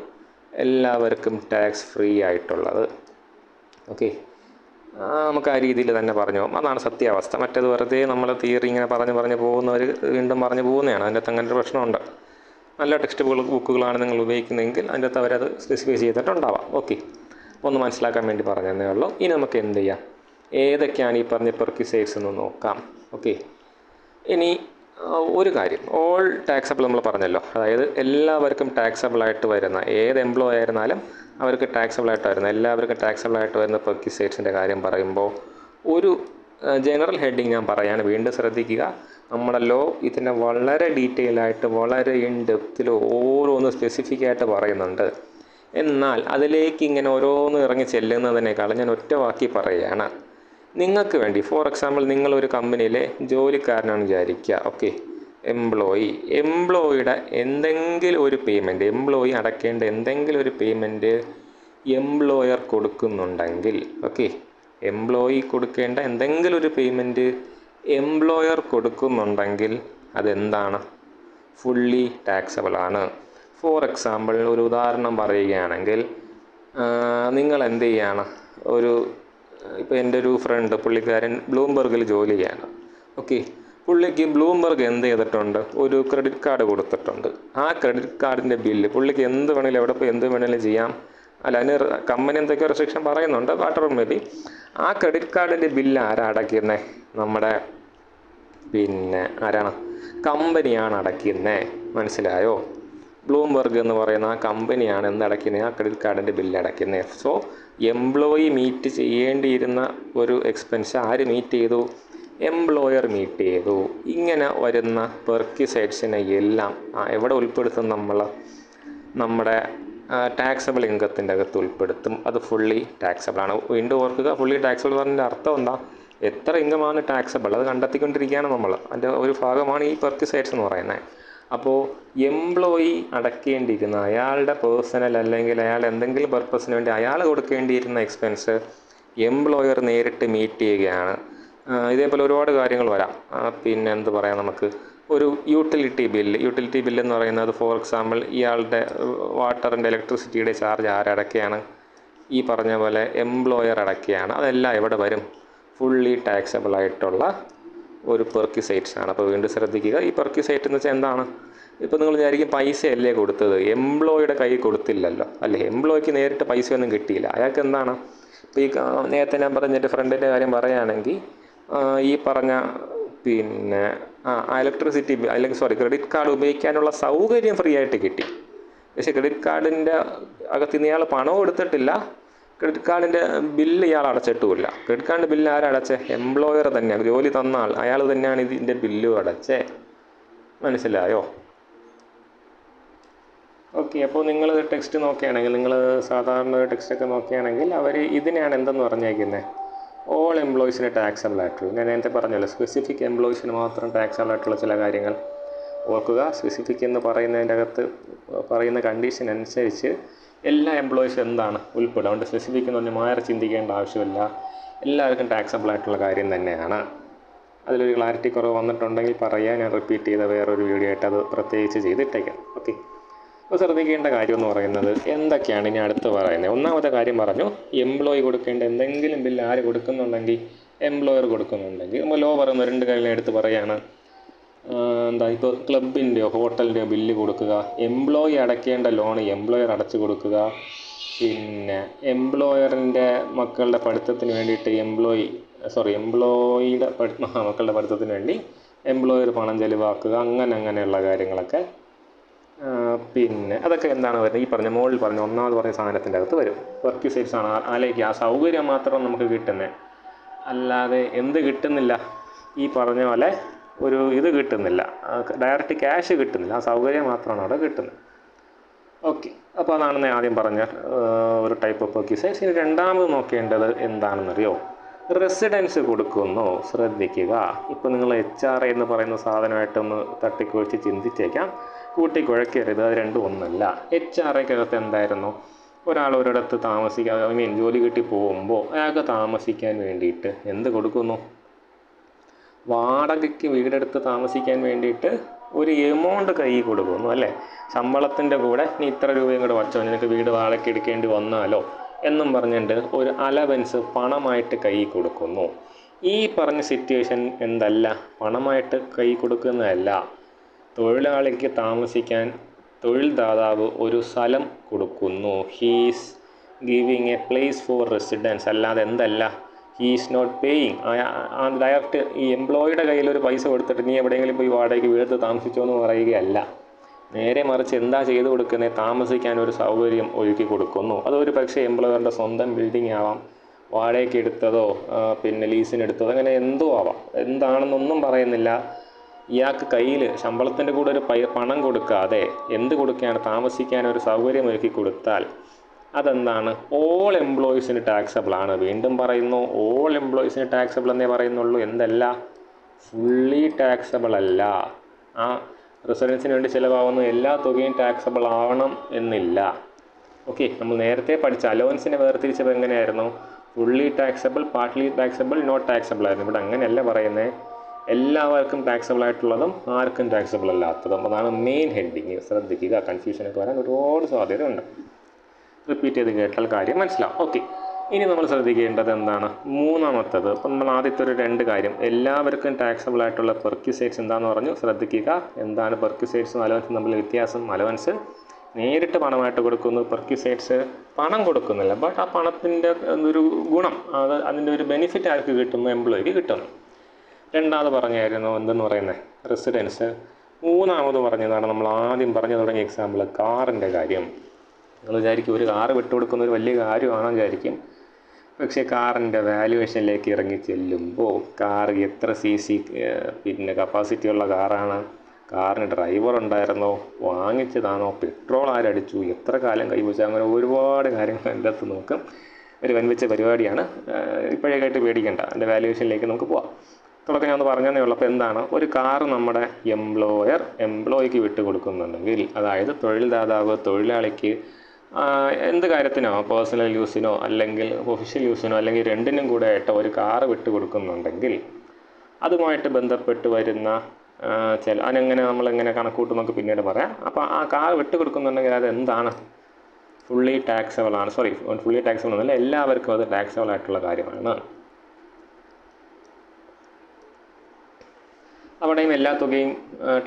എല്ലാവർക്കും ടാക്സ് ഫ്രീ ആയിട്ടുള്ളത്. ഓക്കെ, നമുക്ക് ആ രീതിയിൽ തന്നെ പറഞ്ഞു പോകും. അതാണ് സത്യാവസ്ഥ. മറ്റേത് വെറുതെ നമ്മൾ തിയറി ഇങ്ങനെ പറഞ്ഞു പോകുന്നവർ വീണ്ടും പറഞ്ഞു പോകുന്നതാണ്. അതിൻ്റെ അകത്ത് അങ്ങനെ ഒരു പ്രശ്നമുണ്ട്. നല്ല ടെക്സ്റ്റ് ബുക്കുകളാണ് നിങ്ങൾ ഉപയോഗിക്കുന്നതെങ്കിൽ അതിൻ്റെ അകത്ത് അവരത് സ്പെസിഫൈ ചെയ്തിട്ടുണ്ടാവാം. ഓക്കെ, ഒന്ന് മനസ്സിലാക്കാൻ വേണ്ടി പറഞ്ഞതേ ഉള്ളൂ. ഇനി നമുക്ക് എന്ത് ചെയ്യാം, ഏതൊക്കെയാണ് ഈ പറഞ്ഞ പെർക്വിസൈറ്റ്സ് എന്ന് നോക്കാം. ഓക്കെ, ഇനി ഒരു കാര്യം, ഓൾ ടാക്സബിൾ നമ്മൾ പറഞ്ഞല്ലോ, അതായത് എല്ലാവർക്കും ടാക്സബിളായിട്ട് വരുന്ന, ഏത് എംപ്ലോയി ആയിരുന്നാലും അവർക്ക് ടാക്സബിളായിട്ട് വരുന്ന, എല്ലാവർക്കും ടാക്സബിളായിട്ട് വരുന്ന പെർക്വിസൈറ്റ്സിൻ്റെ കാര്യം പറയുമ്പോൾ ഒരു ജനറൽ ഹെഡിങ് ഞാൻ പറയാണ്, വീണ്ടും ശ്രദ്ധിക്കുക. നമ്മുടെ ലോ ഇതിനെ വളരെ ഡീറ്റെയിൽ ആയിട്ട്, വളരെ ഇൻ ഡെപ്തിൽ ഓരോന്ന് സ്പെസിഫിക്കായിട്ട് പറയുന്നുണ്ട്. എന്നാൽ അതിലേക്ക് ഇങ്ങനെ ഓരോന്ന് ഇറങ്ങി ചെല്ലുന്നതിനേക്കാളും ഞാൻ ഒറ്റ വാക്കി പറയുകയാണ്. നിങ്ങൾക്ക് വേണ്ടി, ഫോർ എക്സാമ്പിൾ, നിങ്ങളൊരു കമ്പനിയിലെ ജോലിക്കാരനാണ് വിചാരിക്കുക. ഓക്കെ, എംപ്ലോയിയുടെ എന്തെങ്കിലും ഒരു പേയ്മെൻറ്റ്, എംപ്ലോയി അടയ്ക്കേണ്ട എന്തെങ്കിലും ഒരു പേയ്മെൻറ്റ് എംപ്ലോയർ കൊടുക്കുന്നുണ്ടെങ്കിൽ, ഓക്കെ, എംപ്ലോയി കൊടുക്കേണ്ട എന്തെങ്കിലും ഒരു പേയ്മെൻറ്റ് എംപ്ലോയർ കൊടുക്കുന്നുണ്ടെങ്കിൽ അതെന്താണ്, ഫുള്ളി ടാക്സബിൾ ആണ്. ഫോർ എക്സാമ്പിൾ, ഒരു ഉദാഹരണം പറയുകയാണെങ്കിൽ, നിങ്ങൾ എന്ത് ചെയ്യാണ്, ഇപ്പോൾ എൻ്റെ ഒരു ഫ്രണ്ട്, പുള്ളിക്കാരൻ ബ്ലൂംബർഗിൽ ജോലി ചെയ്യാണ്. ഓക്കെ, പുള്ളിക്ക് ബ്ലൂംബർഗ് എന്ത് ചെയ്തിട്ടുണ്ട്, ഒരു ക്രെഡിറ്റ് കാർഡ് കൊടുത്തിട്ടുണ്ട്. ആ ക്രെഡിറ്റ് കാർഡിൻ്റെ ബില്ല് പുള്ളിക്ക് എന്ത് വേണമെങ്കിലും, എവിടെ പോയി എന്ത് വേണമെങ്കിലും ചെയ്യാം, അല്ല, അതിന് കമ്പനി എന്തൊക്കെയോ റെസ്ട്രിക്ഷൻ പറയുന്നുണ്ട്, വാട്ടർ മേ ബി. ആ ക്രെഡിറ്റ് കാർഡിൻ്റെ ബില്ല് ആരാ അടയ്ക്കുന്നത്? നമ്മുടെ ആരാണ്? കമ്പനിയാണ് അടയ്ക്കുന്നത്. മനസ്സിലായോ? ബ്ലൂംബർഗ് എന്ന് പറയുന്ന ആ കമ്പനിയാണ് എന്തടയ്ക്കുന്നത്? ആ ക്രെഡിറ്റ് കാർഡിൻ്റെ ബില്ല് അടയ്ക്കുന്നത്. സോ എംപ്ലോയി മീറ്റ് ചെയ്യേണ്ടിയിരുന്ന ഒരു എക്സ്പെൻസ് ആര് മീറ്റ് ചെയ്തു? എംപ്ലോയർ മീറ്റ് ചെയ്തു. ഇങ്ങനെ വരുന്ന പെർക്വിസൈറ്റ്സിനെ എല്ലാം എവിടെ ഉൾപ്പെടുത്തും? നമ്മുടെ ടാക്സബിൾ ഇൻകത്തിൻ്റെ അകത്ത് ഉൾപ്പെടുത്തും. അത് ഫുള്ളി ടാക്സബിളാണ്. വീണ്ടും ഓർക്കുക, ഫുള്ളി ടാക്സബിൾ പറഞ്ഞതിൻ്റെ അർത്ഥം എന്താ? എത്ര ഇൻകമാണ് ടാക്സബിൾ അത് കണ്ടെത്തിക്കൊണ്ടിരിക്കുകയാണ് നമ്മൾ. അതിൻ്റെ ഒരു ഭാഗമാണ് ഈ പെർക്വിസൈറ്റ്സ് എന്ന് പറയുന്നത്. അപ്പോൾ എംപ്ലോയി അടയ്ക്കേണ്ടിയിരുന്ന അയാളുടെ പേഴ്സണൽ അല്ലെങ്കിൽ അയാൾ എന്തെങ്കിലും പർപ്പസിന് വേണ്ടി അയാൾ കൊടുക്കേണ്ടിയിരുന്ന എക്സ്പെൻസ് എംപ്ലോയർ നേരിട്ട് മീറ്റ് ചെയ്യുകയാണ്. ഇതേപോലെ ഒരുപാട് കാര്യങ്ങൾ വരാം. എന്ത് പറയാം, നമുക്ക് ഒരു യൂട്ടിലിറ്റി ബില്ല് എന്ന് പറയുന്നത്, ഫോർ എക്സാമ്പിൾ, ഇയാളുടെ വാട്ടറിൻ്റെ ഇലക്ട്രിസിറ്റിയുടെ ചാർജ് ആരടയ്ക്കുകയാണ്? ഈ പറഞ്ഞ പോലെ എംപ്ലോയർ അടയ്ക്കുകയാണ്. അതെല്ലാം എവിടെ വരും? ഫുള്ളി ടാക്സബിൾ ആയിട്ടുള്ള ഒരു പെർക്വിസൈറ്റ്സ് ആണ്. അപ്പോൾ വീണ്ടും ശ്രദ്ധിക്കുക, ഈ പെർക്വിസൈറ്റ് എന്ന് വെച്ചാൽ എന്താണ്? ഇപ്പോൾ നിങ്ങൾ വിചാരിക്കും പൈസയല്ലേ കൊടുത്തത്, എംപ്ലോയിയുടെ കയ്യിൽ കൊടുത്തില്ലല്ലോ, അല്ലേ? എംപ്ലോയിക്ക് നേരിട്ട് പൈസയൊന്നും കിട്ടിയില്ല. അയാൾക്ക് എന്താണ്? ഇപ്പോൾ ഈ നേരത്തെ ഞാൻ പറഞ്ഞ എൻ്റെ ഫ്രണ്ടിൻ്റെ കാര്യം പറയുകയാണെങ്കിൽ, ഈ പറഞ്ഞ ഇലക്ട്രിസിറ്റി അല്ലെങ്കിൽ ക്രെഡിറ്റ് കാർഡ് ഉപയോഗിക്കാനുള്ള സൗകര്യം ഫ്രീ ആയിട്ട് കിട്ടി. പക്ഷേ ക്രെഡിറ്റ് കാർഡിൻ്റെ അകത്ത് നിന്ന് ഇയാൾ പണവും എടുത്തിട്ടില്ല, ക്രെഡിറ്റ് കാർഡിൻ്റെ ബില്ല് ഇയാൾ അടച്ചിട്ടുമില്ല. ക്രെഡിറ്റ് കാർഡിൻ്റെ ബില്ല് ആരടച്ചേ? എംപ്ലോയർ തന്നെയാണ്, ജോലി തന്ന ആൾ, അയാൾ തന്നെയാണ് ഇതിൻ്റെ ബില്ലും അടച്ചേ. മനസ്സിലായോ? ഓക്കെ. അപ്പോൾ നിങ്ങൾ ടെക്സ്റ്റ് നോക്കുകയാണെങ്കിൽ, നിങ്ങൾ സാധാരണ ടെക്സ്റ്റൊക്കെ നോക്കുകയാണെങ്കിൽ അവർ ഇതിനെയാണ് എന്തെന്ന് പറഞ്ഞേക്കുന്നത്? ഓൾ എംപ്ലോയീസിന് ടാക്സബിൾ ആയിട്ടുള്ള, ഞാൻ നേരത്തെ പറഞ്ഞല്ലോ, സ്പെസിഫിക് എംപ്ലോയീസിന് മാത്രം ടാക്സബിൾ ആയിട്ടുള്ള ചില കാര്യങ്ങൾ ഓർക്കുക. സ്പെസിഫിക് എന്ന് പറയുന്നതിൻ്റെ അകത്ത് പറയുന്ന കണ്ടീഷൻ അനുസരിച്ച് എല്ലാ എംപ്ലോയീസും എന്താണ് ഉൾപ്പെടും. അതുകൊണ്ട് സ്പെസിഫിക് എന്ന് പറഞ്ഞാൽ മാറി ചിന്തിക്കേണ്ട ആവശ്യമില്ല, എല്ലാവർക്കും ടാക്സബിൾ ആയിട്ടുള്ള കാര്യം തന്നെയാണ്. അതിലൊരു ക്ലാരിറ്റി കുറവ് വന്നിട്ടുണ്ടെങ്കിൽ പറയാൻ ഞാൻ റിപ്പീറ്റ് ചെയ്ത വേറൊരു വീഡിയോ ആയിട്ട് അത് പ്രത്യേകിച്ച് ചെയ്തിട്ടേക്കാം. ഓക്കെ. അപ്പോൾ ശ്രദ്ധിക്കേണ്ട കാര്യം എന്ന് പറയുന്നത് എന്തൊക്കെയാണ് ഇനി അടുത്ത് പറയുന്നത്? ഒന്നാമത്തെ കാര്യം പറഞ്ഞു, എംപ്ലോയി കൊടുക്കേണ്ട എന്തെങ്കിലും ബില്ല് ആര് കൊടുക്കുന്നുണ്ടെങ്കിൽ, എംപ്ലോയർ കൊടുക്കുന്നുണ്ടെങ്കിൽ, നമ്മൾ ലോ പറയുന്ന 2 കാര്യം എടുത്ത് പറയുകയാണ്. ഇപ്പോൾ ക്ലബിൻ്റെയോ ഹോട്ടലിൻ്റെയോ ബില്ല് കൊടുക്കുക, എംപ്ലോയി അടയ്ക്കേണ്ട ലോൺ എംപ്ലോയർ അടച്ചു കൊടുക്കുക, എംപ്ലോയറിൻ്റെ മക്കളുടെ പഠിത്തത്തിന് വേണ്ടിയിട്ട് എംപ്ലോയിയുടെ മക്കളുടെ പഠിത്തത്തിന് വേണ്ടി എംപ്ലോയർ പണം ചെലവാക്കുക, അങ്ങനെയുള്ള കാര്യങ്ങളൊക്കെ. അതൊക്കെ എന്താണ് വരുന്നത്? ഈ പറഞ്ഞ മുകളിൽ പറഞ്ഞ ഒന്നാമത് പറഞ്ഞ സാധനത്തിൻ്റെ അകത്ത് വരും. പെർക്വിസൈറ്റ്സ് ആണ്. ആലേക്ക് ആ സൗകര്യം മാത്രം നമുക്ക് കിട്ടുന്നത്, അല്ലാതെ എന്ത് കിട്ടുന്നില്ല? ഈ പറഞ്ഞ പോലെ ഒരു ഇത് കിട്ടുന്നില്ല, ഡയറക്റ്റ് ക്യാഷ് കിട്ടുന്നില്ല, ആ സൗകര്യം മാത്രമാണ് അവിടെ കിട്ടുന്നത്. ഓക്കെ. അപ്പോൾ അതാണ് ഞാൻ ആദ്യം പറഞ്ഞ ഒരു ടൈപ്പ് ഓഫ് പെർക്വിസൈറ്റ്സ്. ഇനി രണ്ടാമത് നോക്കേണ്ടത് എന്താണെന്നറിയോ? റെസിഡൻസ് കൊടുക്കുന്നു. ശ്രദ്ധിക്കുക. ഇപ്പോൾ നിങ്ങൾ HRA എന്ന് പറയുന്ന സാധനമായിട്ടൊന്ന് തട്ടിക്കുഴിച്ച് ചിന്തിച്ചേക്കാം, കൂട്ടിക്കുഴക്കരുത്, അത് രണ്ടും ഒന്നല്ല. HRAക്കകത്ത് എന്തായിരുന്നു? ഒരാൾ ഒരിടത്ത് താമസിക്കാൻ ജോലി കിട്ടി പോകുമ്പോൾ അയാൾക്ക് താമസിക്കാൻ വേണ്ടിയിട്ട് എന്ത് കൊടുക്കുന്നു? വാടകയ്ക്ക് വീടെടുത്ത് താമസിക്കാൻ വേണ്ടിയിട്ട് ഒരു എമൗണ്ട് കൈ കൊടുക്കുന്നു, അല്ലേ? ശമ്പളത്തിൻ്റെ കൂടെ നീ ഇത്ര രൂപയും കൂടെ വച്ചോ, നിനക്ക് വീട് വാടകയ്ക്ക് എടുക്കേണ്ടി വന്നാലോ എന്നും പറഞ്ഞിട്ട് ഒരു അലവൻസ് പണമായിട്ട് കൈ കൊടുക്കുന്നു. ഈ പറഞ്ഞ സിറ്റുവേഷൻ എന്തല്ല? പണമായിട്ട് കൈ കൊടുക്കുന്നതല്ല. തൊഴിലാളിക്ക് താമസിക്കാൻ തൊഴിൽദാതാവ് ഒരു സ്ഥലം കൊടുക്കുന്നു. He's giving a place for residence. അല്ലാതെ എന്തല്ല? He's not paying. ഡയറക്റ്റ് ഈ എംപ്ലോയിയുടെ കയ്യിൽ ഒരു പൈസ കൊടുത്തിട്ട് നീ എവിടെയെങ്കിലും പോയി വാടകയ്ക്ക് വീട് താമസിച്ചോ എന്ന് പറയുകയല്ല. നേരെ മറിച്ച് എന്താ ചെയ്തു കൊടുക്കുന്നത്? താമസിക്കാൻ ഒരു സൗകര്യം ഒരുക്കി കൊടുക്കുന്നു. അതൊരു പക്ഷേ എംപ്ലോയറുടെ സ്വന്തം ബിൽഡിംഗ് ആവാം, വാടകയ്ക്ക് എടുത്തതോ ലീസിനെടുത്തതോ, അങ്ങനെ എന്തോ ആവാം. എന്താണെന്നൊന്നും പറയുന്നില്ല. ഇയാൾക്ക് കയ്യിൽ ശമ്പളത്തിൻ്റെ കൂടെ ഒരു പണം കൊടുക്കാതെ എന്ത് കൊടുക്കുകയാണ്? താമസിക്കാൻ ഒരു സൗകര്യം ഒരുക്കി കൊടുത്താൽ അതെന്താണ്? ഓൾ എംപ്ലോയീസിന് ടാക്സബിൾ ആണ്. വീണ്ടും പറയുന്നു, ഓൾ എംപ്ലോയീസിന് ടാക്സബിൾ എന്നേ പറയുന്നുള്ളൂ. എന്തല്ല? ഫുള്ളി ടാക്സബിൾ അല്ല. ആ റെസിഡൻസിന് വേണ്ടി ചിലവാകുന്ന എല്ലാ തുകയും ടാക്സബിൾ ആവണം എന്നില്ല. ഓക്കെ. നമ്മൾ നേരത്തെ പഠിച്ച അലവൻസിനെ വേർതിരിച്ചപ്പോൾ എങ്ങനെയായിരുന്നു? Fully taxable, partly taxable, not taxable ആയിരുന്നു. ഇവിടെ അങ്ങനെയല്ല പറയുന്നത്. എല്ലാവർക്കും ടാക്സബിൾ ആയിട്ടുള്ളതും ആർക്കും ടാക്സബിൾ അല്ലാത്തതും. അതാണ് മെയിൻ ഹെഡിങ്. ശ്രദ്ധിക്കുക, കൺഫ്യൂഷനൊക്കെ വരാൻ ഒരുപാട് സാധ്യതയുണ്ട്. റിപ്പീറ്റ് ചെയ്ത് കേട്ടാൽ കാര്യം മനസ്സിലാവും. ഓക്കെ. ഇനി നമ്മൾ ശ്രദ്ധിക്കേണ്ടത് എന്താണ്? മൂന്നാമത്തത്. അപ്പം നമ്മൾ ആദ്യത്തെ ഒരു 2 കാര്യം, എല്ലാവർക്കും ടാക്സബിൾ ആയിട്ടുള്ള പെർക്വിസൈറ്റ്സ് എന്താണെന്ന് പറഞ്ഞു. ശ്രദ്ധിക്കുക, എന്താണ് പെർക്വിസൈറ്റ്സും അലവൻസും തമ്മിൽ വ്യത്യാസം? അലവൻസ് നേരിട്ട് പണമായിട്ട് കൊടുക്കുന്നു. പെർക്വിസൈറ്റ്സ് പണം കൊടുക്കുന്നില്ല, ബട്ട് ആ പണത്തിൻ്റെ ഒരു ഗുണം, അതിൻ്റെ ഒരു ബെനിഫിറ്റ് ആർക്ക് കിട്ടുന്നു? എംപ്ലോയിക്ക് കിട്ടുന്നു. രണ്ടാമത് പറഞ്ഞായിരുന്നു എന്തെന്ന് പറയുന്നത്, റെസിഡൻസ്. മൂന്നാമത് പറഞ്ഞതാണ് നമ്മൾ ആദ്യം പറഞ്ഞു തുടങ്ങിയ എക്സാമ്പിൾ, കാറിൻ്റെ കാര്യം. നിങ്ങൾ വിചാരിക്കും ഒരു കാറ് വിട്ടുകൊടുക്കുന്ന ഒരു വലിയ കാര്യമാണെന്ന് വിചാരിക്കും. പക്ഷേ കാറിൻ്റെ വാല്യുവേഷനിലേക്ക് ഇറങ്ങി ചെല്ലുമ്പോൾ കാർ എത്ര CC പിന്നെ കപ്പാസിറ്റി ഉള്ള കാറാണ്, കാറിന് ഡ്രൈവർ ഉണ്ടായിരുന്നോ, വാങ്ങിച്ചതാണോ, പെട്രോൾ ആരടിച്ചു, എത്ര കാലം കൈവച്ചു, അങ്ങനെ ഒരുപാട് കാര്യങ്ങൾ എൻ്റെ അകത്ത് നോക്കും. ഒരു വൻവെച്ച പരിപാടിയാണ്. ഇപ്പോഴേക്കായിട്ട് പേടിക്കേണ്ട, അതിൻ്റെ വാല്യുവേഷനിലേക്ക് നമുക്ക് പോവാം. തുടക്കം ഞാൻ ഒന്ന് പറഞ്ഞതേ ഉള്ളൂ. അപ്പോൾ എന്താണ്, ഒരു കാറ് നമ്മുടെ എംപ്ലോയിക്ക് വിട്ട് കൊടുക്കുന്നുണ്ടെങ്കിൽ, അതായത് തൊഴിൽദാതാവ് തൊഴിലാളിക്ക് എന്ത് കാര്യത്തിനോ, പേഴ്സണൽ യൂസിനോ അല്ലെങ്കിൽ ഒഫീഷ്യൽ യൂസിനോ അല്ലെങ്കിൽ രണ്ടിനും കൂടെ ആയിട്ട് ഒരു കാറ് വിട്ട് കൊടുക്കുന്നുണ്ടെങ്കിൽ അതുമായിട്ട് ബന്ധപ്പെട്ട് വരുന്ന അതിനെങ്ങനെ നമ്മളെങ്ങനെ കണക്കൂട്ടും നമുക്ക് പിന്നീട് പറയാം. അപ്പോൾ ആ കാർ വിട്ട് കൊടുക്കുന്നുണ്ടെങ്കിൽ അത് എന്താണ്, ഫുള്ളി ടാക്സബിൾ ആണ്. ഫുള്ളി ടാക്സബിൾ എന്നല്ല, എല്ലാവർക്കും അത് ടാക്സബിൾ ആയിട്ടുള്ള കാര്യമാണ്. അവിടെയും എല്ലാ തുകയും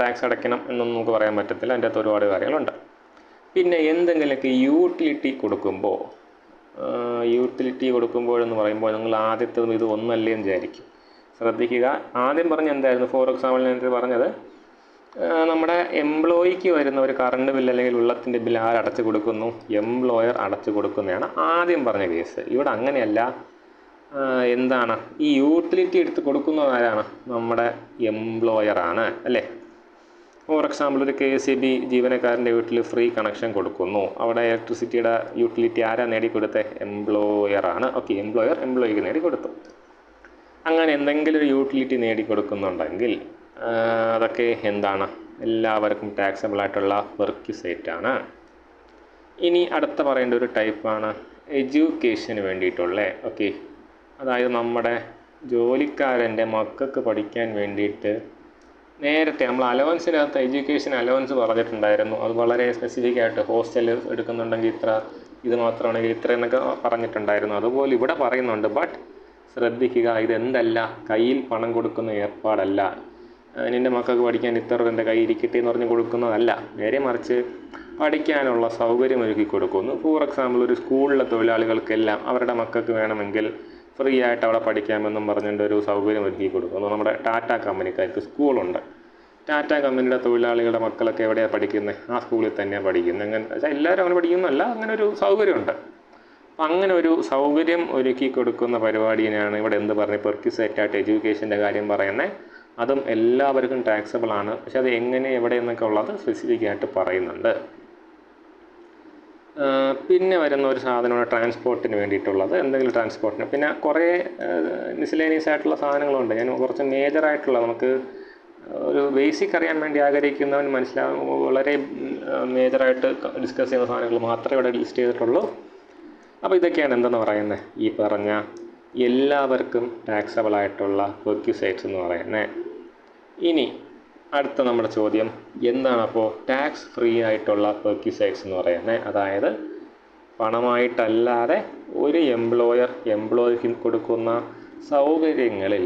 ടാക്സ് അടയ്ക്കണം എന്നൊന്നും നമുക്ക് പറയാൻ പറ്റത്തില്ല. അതിൻ്റെ അകത്ത് ഒരുപാട് കാര്യങ്ങളുണ്ട്. പിന്നെ എന്തെങ്കിലുമൊക്കെ യൂട്ടിലിറ്റി കൊടുക്കുമ്പോഴെന്ന് പറയുമ്പോൾ നിങ്ങൾ ആദ്യത്തതും ഇത് ഒന്നല്ലേ എന്ന് വിചാരിക്കും. ശ്രദ്ധിക്കുക, ആദ്യം പറഞ്ഞ എന്തായിരുന്നു, ഫോർ എക്സാമ്പിൾ ഞാൻ പറഞ്ഞത്, നമ്മുടെ എംപ്ലോയിക്ക് വരുന്ന ഒരു കറണ്ട് ബില്ല് അല്ലെങ്കിൽ വെള്ളത്തിൻ്റെ ബില്ല് ആരടച്ചു കൊടുക്കുന്നു? എംപ്ലോയർ അടച്ചു കൊടുക്കുന്നതാണ് ആദ്യം പറഞ്ഞ കേസ്. ഇവിടെ അങ്ങനെയല്ല. എന്താണ്, ഈ യൂട്ടിലിറ്റി എടുത്ത് കൊടുക്കുന്നത് ആരാണ്? നമ്മുടെ എംപ്ലോയറാണ്, അല്ലേ? ഫോർ എക്സാമ്പിൾ, ഒരു KCB ജീവനക്കാരൻ്റെ വീട്ടിൽ ഫ്രീ കണക്ഷൻ കൊടുക്കുന്നു. അവിടെ ഇലക്ട്രിസിറ്റിയുടെ യൂട്ടിലിറ്റി ആരാ നേടിക്കൊടുത്തത്? എംപ്ലോയറാണ്. ഓക്കെ, എംപ്ലോയിക്ക് നേടിക്കൊടുത്തു. അങ്ങനെ എന്തെങ്കിലും ഒരു യൂട്ടിലിറ്റി നേടിക്കൊടുക്കുന്നുണ്ടെങ്കിൽ അതൊക്കെ എന്താണ്, എല്ലാവർക്കും ടാക്സബിൾ ആയിട്ടുള്ള പെർക്വിസൈറ്റാണ്. ഇനി അടുത്ത പറയേണ്ട ഒരു ടൈപ്പാണ് എഡ്യൂക്കേഷന് വേണ്ടിയിട്ടുള്ള. ഓക്കെ, അതായത് നമ്മുടെ ജോലിക്കാരൻ്റെ മക്കൾക്ക് പഠിക്കാൻ വേണ്ടിയിട്ട് നേരത്തെ നമ്മൾ അലവൻസിനകത്ത് എഡ്യൂക്കേഷൻ അലവൻസ് പറഞ്ഞിട്ടുണ്ടായിരുന്നു. അത് വളരെ സ്പെസിഫിക് ആയിട്ട് ഹോസ്റ്റൽ എടുക്കുന്നുണ്ടെങ്കിൽ ഇത്ര, ഇത് മാത്രമാണെങ്കിൽ ഇത്ര എന്നൊക്കെ പറഞ്ഞിട്ടുണ്ടായിരുന്നു. അതുപോലെ ഇവിടെ പറയുന്നുണ്ട്. ബട്ട് ശ്രദ്ധിക്കുക, ഇതെന്തല്ല, കയ്യിൽ പണം കൊടുക്കുന്ന ഏർപ്പാടല്ല. നിൻ്റെ മക്കൾക്ക് പഠിക്കാൻ ഇത്ര എൻ്റെ കയ്യിൽ ഇരിക്കട്ടെ എന്ന് പറഞ്ഞ് കൊടുക്കുന്നതല്ല. നേരെ മറിച്ച് പഠിക്കാനുള്ള സൗകര്യം ഒരുക്കി കൊടുക്കുന്നു. ഫോർ എക്സാമ്പിൾ, ഒരു സ്കൂളിലെ തൊഴിലാളികൾക്കെല്ലാം അവരുടെ മക്കൾക്ക് വേണമെങ്കിൽ ഫ്രീ ആയിട്ട് അവിടെ പഠിക്കാമെന്നും പറഞ്ഞുകൊണ്ട് ഒരു സൗകര്യം ഒരുക്കി കൊടുക്കുന്നു. നമ്മുടെ ടാറ്റ കമ്പനിക്കാർക്ക് സ്കൂളുണ്ട്. ടാറ്റ കമ്പനിയുടെ തൊഴിലാളികളുടെ മക്കളൊക്കെ എവിടെയാണ് പഠിക്കുന്നത്? ആ സ്കൂളിൽ തന്നെയാണ് പഠിക്കുന്നത്. അങ്ങനെ വെച്ചാൽ എല്ലാവരും അങ്ങനെ പഠിക്കുന്നതല്ല, അങ്ങനെ ഒരു സൗകര്യമുണ്ട്. അങ്ങനെ ഒരു സൗകര്യം ഒരുക്കി കൊടുക്കുന്ന പരിപാടിയാണ് ഇവിടെ എന്ത് പറഞ്ഞ് പെർക്വിസൈറ്റായിട്ട് എഡ്യൂക്കേഷൻ്റെ കാര്യം പറയുന്നത്. അതും എല്ലാവർക്കും ടാക്സബിൾ ആണ്. പക്ഷെ അത് എങ്ങനെ, എവിടെ എന്നൊക്കെ ഉള്ളത് സ്പെസിഫിക് ആയിട്ട് പറയുന്നുണ്ട്. പിന്നെ വരുന്ന ഒരു സാധനമാണ് ട്രാൻസ്പോർട്ടിന് വേണ്ടിയിട്ടുള്ളത്. എന്തെങ്കിലും ട്രാൻസ്പോർട്ടിന് പിന്നെ കുറേ മിസ്ലേനിയസ് ആയിട്ടുള്ള സാധനങ്ങളുണ്ട്. ഞാൻ കുറച്ച് മേജറായിട്ടുള്ള, നമുക്ക് ഒരു ബേസിക് അറിയാൻ വേണ്ടി ആഗ്രഹിക്കുന്നവൻ മനസ്സിലാവും, വളരെ മേജറായിട്ട് ഡിസ്കസ് ചെയ്യുന്ന സാധനങ്ങൾ മാത്രമേ ഇവിടെ ലിസ്റ്റ് ചെയ്തിട്ടുള്ളൂ. അപ്പോൾ ഇതൊക്കെയാണ് എന്തെന്ന് പറയുന്നത്, ഈ പറഞ്ഞ എല്ലാവർക്കും ടാക്സബിൾ ആയിട്ടുള്ള പെർക്വിസൈറ്റ്സ് എന്ന് പറയുന്നത്. ഇനി അടുത്ത നമ്മുടെ ചോദ്യം എന്താണ്, അപ്പോൾ ടാക്സ് ഫ്രീ ആയിട്ടുള്ള പെർക്വിസൈറ്റ്സ് എന്ന് പറയുന്നത്? അതായത് പണമായിട്ടല്ലാതെ ഒരു എംപ്ലോയിക്ക് കൊടുക്കുന്ന സൗകര്യങ്ങളിൽ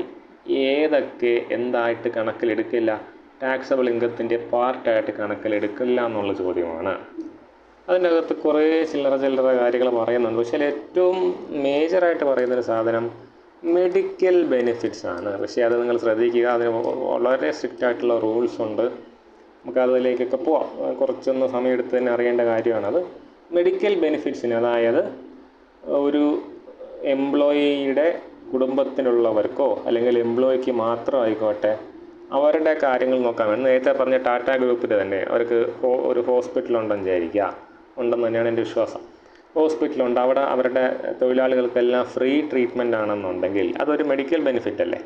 ഏതൊക്കെ എന്തായിട്ട് കണക്കിലെടുക്കില്ല, ടാക്സബിൾ ഇൻകത്തിൻ്റെ പാർട്ടായിട്ട് കണക്കിലെടുക്കില്ല എന്നുള്ള ചോദ്യമാണ്. അതിൻ്റെ അകത്ത് കുറേ ചില്ലറ കാര്യങ്ങൾ പറയുന്നുണ്ട്. പക്ഷേ ഏറ്റവും മേജറായിട്ട് പറയുന്നൊരു സാധനം മെഡിക്കൽ ബെനിഫിറ്റ്സ് ആണ്. പക്ഷേ അത് നിങ്ങൾ ശ്രദ്ധിക്കുക, അതിന് വളരെ സ്ട്രിക്റ്റ് ആയിട്ടുള്ള റൂൾസ് ഉണ്ട്. നമുക്കതിലേക്കൊക്കെ പോവാം. കുറച്ചൊന്ന് സമയമെടുത്ത് തന്നെ അറിയേണ്ട കാര്യമാണത്. മെഡിക്കൽ ബെനിഫിറ്റ്സിന്, അതായത് ഒരു എംപ്ലോയിയുടെ കുടുംബത്തിനുള്ളവർക്കോ അല്ലെങ്കിൽ എംപ്ലോയിക്ക് മാത്രം ആയിക്കോട്ടെ, അവരുടെ കാര്യങ്ങൾ നോക്കാൻ വേണ്ടി നേരത്തെ പറഞ്ഞ ടാറ്റ ഗ്രൂപ്പിൽ തന്നെ അവർക്ക് ഒരു ഹോസ്പിറ്റലുണ്ടെന്ന് വിചാരിക്കുക, ഉണ്ടെന്ന് തന്നെയാണ് എൻ്റെ വിശ്വാസം. ഹോസ്പിറ്റലുണ്ട്, അവിടെ അവരുടെ തൊഴിലാളികൾക്കെല്ലാം ഫ്രീ ട്രീറ്റ്മെൻ്റ് ആണെന്നുണ്ടെങ്കിൽ അതൊരു മെഡിക്കൽ ബെനിഫിറ്റ് അല്ലേ?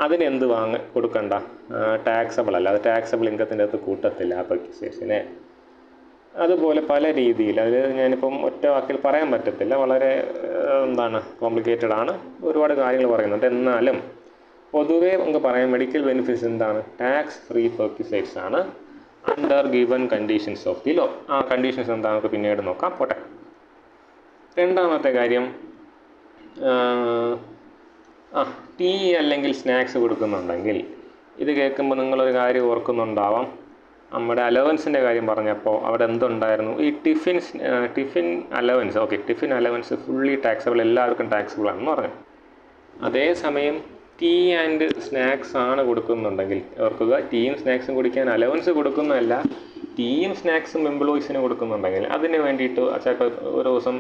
അതിനെന്ത് കൊടുക്കണ്ട, ടാക്സബിൾ അല്ല. അത് ടാക്സബിൾ ഇൻകത്തിൻ്റെ അകത്ത് കൂട്ടത്തില്ല ആ പെർക്വിസൈറ്റ്സിനെ. അതുപോലെ പല രീതിയിൽ, അത് ഞാനിപ്പം ഒറ്റ വാക്കിൽ പറയാൻ പറ്റത്തില്ല, വളരെ കോംപ്ലിക്കേറ്റഡ് ആണ്, ഒരുപാട് കാര്യങ്ങൾ പറയുന്നുണ്ട്. എന്നാലും പൊതുവേ നമുക്ക് പറയാം, മെഡിക്കൽ ബെനിഫിറ്റ്സ് എന്താണ്, ടാക്സ് ഫ്രീ പെർക്വിസൈറ്റ്സ് ആണ് under given conditions of the law. ആ കണ്ടീഷൻസ് എന്താണെന്ന് നമുക്ക് പിന്നീട് നോക്കാം, പോട്ടെ. രണ്ടാമത്തെ കാര്യം, ടീ അല്ലെങ്കിൽ സ്നാക്സ് കൊടുക്കുന്നുണ്ടെങ്കിൽ, ഇത് കേൾക്കുമ്പോൾ നിങ്ങളൊരു കാര്യം ഓർക്കുന്നുണ്ടാവാം, നമ്മുടെ അലവൻസിൻ്റെ കാര്യം പറഞ്ഞപ്പോൾ അവിടെ എന്തുണ്ടായിരുന്നു, ഈ tiffin allowance, okay, tiffin allowance fully taxable, എല്ലാവർക്കും ടാക്സബിൾ ആണെന്ന് പറഞ്ഞു. അതേസമയം ടീ ആൻഡ് സ്നാക്സ് ആണ് കൊടുക്കുന്നുണ്ടെങ്കിൽ, ഓർക്കുക, ടീയും സ്നാക്സും കുടിക്കാൻ അലവൻസ് കൊടുക്കുന്നതല്ല, ടീയും സ്നാക്സും എംപ്ലോയീസിന് കൊടുക്കുന്നുണ്ടെങ്കിൽ അതിന് വേണ്ടിയിട്ട് ചിലപ്പോൾ ഒരു ദിവസം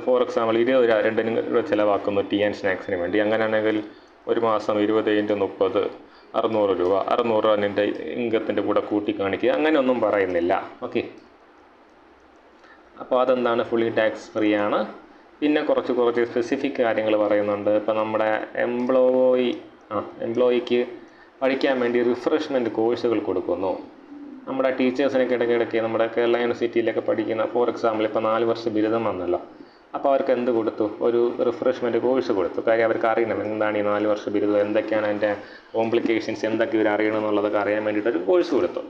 ഫോർ എക്സാമ്പിൾ 20,000 രൂപ ചിലവാക്കുന്നു ടീ ആൻഡ് സ്നാക്സിന് വേണ്ടി. അങ്ങനെയാണെങ്കിൽ ഒരു മാസം 20 × 30 600 രൂപ, 600 രൂപ നിൻ്റെ ഇൻകത്തിൻ്റെ കൂടെ കൂട്ടി കാണിക്കുക, അങ്ങനെയൊന്നും പറയുന്നില്ല. ഓക്കെ, അപ്പോൾ അതെന്താണ്, ഫുള്ളി ടാക്സ് ഫ്രീ ആണ്. പിന്നെ കുറച്ച് സ്പെസിഫിക് കാര്യങ്ങൾ പറയുന്നുണ്ട്. ഇപ്പോൾ നമ്മുടെ എംപ്ലോയിക്ക് പഠിക്കാൻ വേണ്ടി റിഫ്രഷ്മെൻറ്റ് കോഴ്സുകൾ കൊടുക്കുന്നു. നമ്മുടെ ടീച്ചേഴ്സിനൊക്കെ ഇടയ്ക്കിടയ്ക്ക് നമ്മുടെ കേരള യൂണിവേഴ്സിറ്റിയിലൊക്കെ പഠിക്കുന്ന, ഫോർ എക്സാമ്പിൾ ഇപ്പോൾ 4 വർഷ ബിരുദം വന്നല്ലോ, അപ്പോൾ അവർക്ക് എന്ത് കൊടുത്തു, ഒരു റിഫ്രഷ്മെൻറ്റ് കോഴ്സ് കൊടുത്തു. കാര്യം അവർക്ക് അറിയണം എന്താണ് ഈ 4 വർഷ ബിരുദം, എന്തൊക്കെയാണ് അതിൻ്റെ കോംപ്ലിക്കേഷൻസ്, എന്തൊക്കെ ഇവർ അറിയണം എന്നുള്ളതൊക്കെ അറിയാൻ വേണ്ടിയിട്ടൊരു കോഴ്സ് കൊടുത്തു.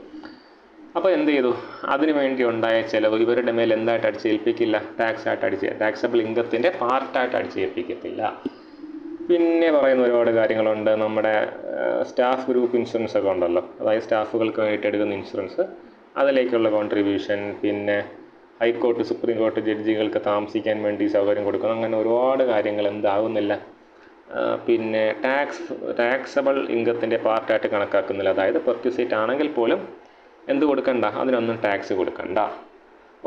അപ്പോൾ എന്ത് ചെയ്തു, അതിന് വേണ്ടി ഉണ്ടായ ചിലവ് ഇവരുടെ മേൽ എന്തായിട്ട് അടിച്ചേൽപ്പിക്കില്ല, ടാക്സബിൾ ഇൻകത്തിൻ്റെ പാർട്ടായിട്ട് അടിച്ചേൽപ്പിക്കത്തില്ല. പിന്നെ പറയുന്ന ഒരുപാട് കാര്യങ്ങളുണ്ട്. നമ്മുടെ സ്റ്റാഫ് ഗ്രൂപ്പ് ഇൻഷുറൻസ് ഒക്കെ ഉണ്ടല്ലോ, അതായത് സ്റ്റാഫുകൾക്ക് വേണ്ടിയിട്ട് എടുക്കുന്ന ഇൻഷുറൻസ്, അതിലേക്കുള്ള കോൺട്രിബ്യൂഷൻ, പിന്നെ ഹൈക്കോർട്ട് സുപ്രീം കോടതി ജഡ്ജികൾക്ക് താമസിക്കാൻ വേണ്ടി സൗകര്യം കൊടുക്കുന്നു. അങ്ങനെ ഒരുപാട് കാര്യങ്ങൾ എന്താകുന്നില്ല, പിന്നെ ടാക്സബിൾ ഇൻകത്തിൻ്റെ പാർട്ടായിട്ട് കണക്കാക്കുന്നില്ല. അതായത് പെർക്വിസൈറ്റ് ആണെങ്കിൽ പോലും എന്ത് കൊടുക്കണ്ട, അതിനൊന്നും ടാക്സ് കൊടുക്കണ്ട.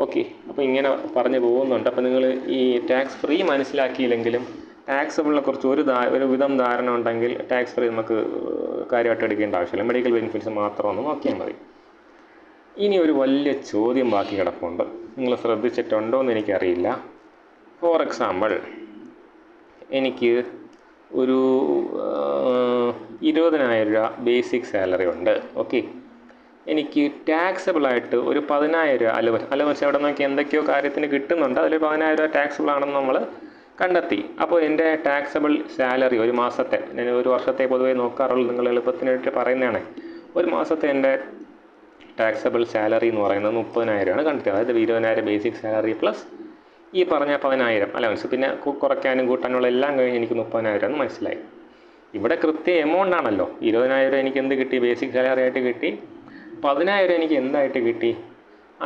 ഓക്കെ, അപ്പോൾ ഇങ്ങനെ പറഞ്ഞു പോകുന്നുണ്ട്. അപ്പോൾ നിങ്ങൾ ഈ ടാക്സ് ഫ്രീ മനസ്സിലാക്കിയില്ലെങ്കിലും ടാക്സബിളിനെ കുറിച്ച് ഒരു വിധം ധാരണ ഉണ്ടെങ്കിൽ ടാക്സ് ഫ്രീ നമുക്ക് കാര്യമായിട്ട് എടുക്കേണ്ട ആവശ്യമില്ല, മെഡിക്കൽ ബെനിഫിറ്റ്സ് മാത്രം ഒന്ന് നോക്കിയാൽ മതി. ഇനി ഒരു വലിയ ചോദ്യം ബാക്കി കിടപ്പുണ്ട്, നിങ്ങൾ ശ്രദ്ധിച്ചിട്ടുണ്ടോ എന്ന് എനിക്കറിയില്ല. ഫോർ എക്സാമ്പിൾ എനിക്ക് ഒരു 20,000 രൂപ ബേസിക് സാലറി ഉണ്ട്. ഓക്കെ, എനിക്ക് ടാക്സബിളായിട്ട് ഒരു 10,000 രൂപ അലവൻസ് എവിടെ നോക്കി എന്തൊക്കെയോ കാര്യത്തിന് കിട്ടുന്നുണ്ട്, അതിൽ 10,000 രൂപ ടാക്സബിൾ ആണെന്ന് നമ്മൾ കണ്ടെത്തി. അപ്പോൾ എൻ്റെ ടാക്സബിൾ സാലറി ഒരു മാസത്തെ, ഞാൻ ഒരു വർഷത്തെ പൊതുവേ നോക്കാറുള്ളൂ, നിങ്ങൾ എളുപ്പത്തിനായിട്ട് പറയുന്നതാണ്, ഒരു മാസത്തെ എൻ്റെ ടാക്സബിൾ സാലറി എന്ന് പറയുന്നത് 30,000 ആണ് കണ്ടെത്തിയത്. അതായത് 20,000 ബേസിക് സാലറി പ്ലസ് ഈ പറഞ്ഞ 10,000 അലവൻസ്, പിന്നെ കുറയ്ക്കാനും കൂട്ടാനുള്ള എല്ലാം കഴിഞ്ഞ് എനിക്ക് 30,000 എന്ന് മനസ്സിലായി. ഇവിടെ കൃത്യ എമൗണ്ട് ആണല്ലോ. 20,000 എനിക്ക് എന്ത് കിട്ടി, ബേസിക് സാലറി ആയിട്ട് കിട്ടി. 10,000 എനിക്ക് എന്തായിട്ട് കിട്ടി,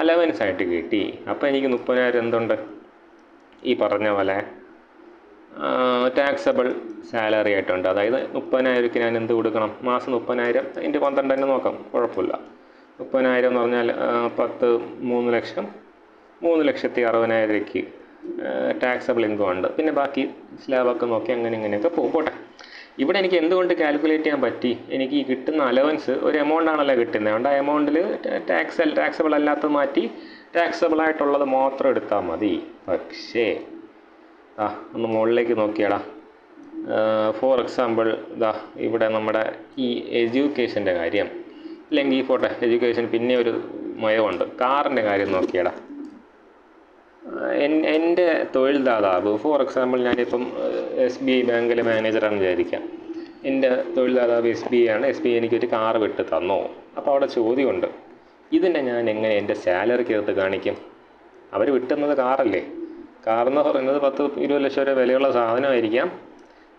അലവൻസ് ആയിട്ട് കിട്ടി. അപ്പോൾ എനിക്ക് 30,000 എന്തുണ്ട്, ഈ പറഞ്ഞ പോലെ ടാക്സബിൾ സാലറി ആയിട്ടുണ്ട്. അതായത് 30,000ക്ക് ഞാൻ എന്ത് കൊടുക്കണം, മാസം 30,000 × 12 തന്നെ നോക്കാം, കുഴപ്പമില്ല. 30,000 എന്ന് പറഞ്ഞാൽ 3 ലക്ഷം, 3,60,000 ടാക്സബിൾ ഇൻകം ഉണ്ട്. പിന്നെ ബാക്കി സ്ലാബൊക്കെ നോക്കി ഇങ്ങനെയൊക്കെ പോട്ടെ. ഇവിടെ എനിക്ക് എന്തുകൊണ്ട് കാൽക്കുലേറ്റ് ചെയ്യാൻ പറ്റി, എനിക്ക് ഈ കിട്ടുന്ന അലവൻസ് ഒരു എമൗണ്ട് ആണല്ലോ കിട്ടുന്നത്, അതുകൊണ്ട് ആ എമൗണ്ടിൽ ടാക്സബിൾ അല്ലാത്തത് മാറ്റി ടാക്സബിളായിട്ടുള്ളത് മാത്രം എടുത്താൽ മതി. പക്ഷേ ഒന്ന് മുകളിലേക്ക് നോക്കിയാടാ, ഫോർ എക്സാമ്പിൾ ഇവിടെ നമ്മുടെ ഈ എഡ്യൂക്കേഷൻ്റെ കാര്യം, അല്ലെങ്കിൽ ഈ പോട്ടെ എഡ്യൂക്കേഷൻ, പിന്നെ ഒരു മയമുണ്ട്, കാറിൻ്റെ കാര്യം നോക്കിയാടാ. എൻ്റെ തൊഴിൽ ദാതാവ്, ഫോർ എക്സാമ്പിൾ ഞാനിപ്പം SBI ബാങ്കിൽ മാനേജറാണെന്ന് വിചാരിക്കാം, എൻ്റെ തൊഴിൽ ദാതാവ് SBI ആണ്, SBI എനിക്കൊരു കാറ് വിട്ട് തന്നോ. അപ്പോൾ അവിടെ ചോദ്യമുണ്ട്, ഇതിനെ ഞാൻ എങ്ങനെ എൻ്റെ സാലറിക്കകത്ത് കാണിക്കും? അവർ വിട്ടുന്നത് കാറല്ലേ, കാറെന്ന് പറയുന്നത് 10-20 ലക്ഷം രൂപ വിലയുള്ള സാധനമായിരിക്കാം.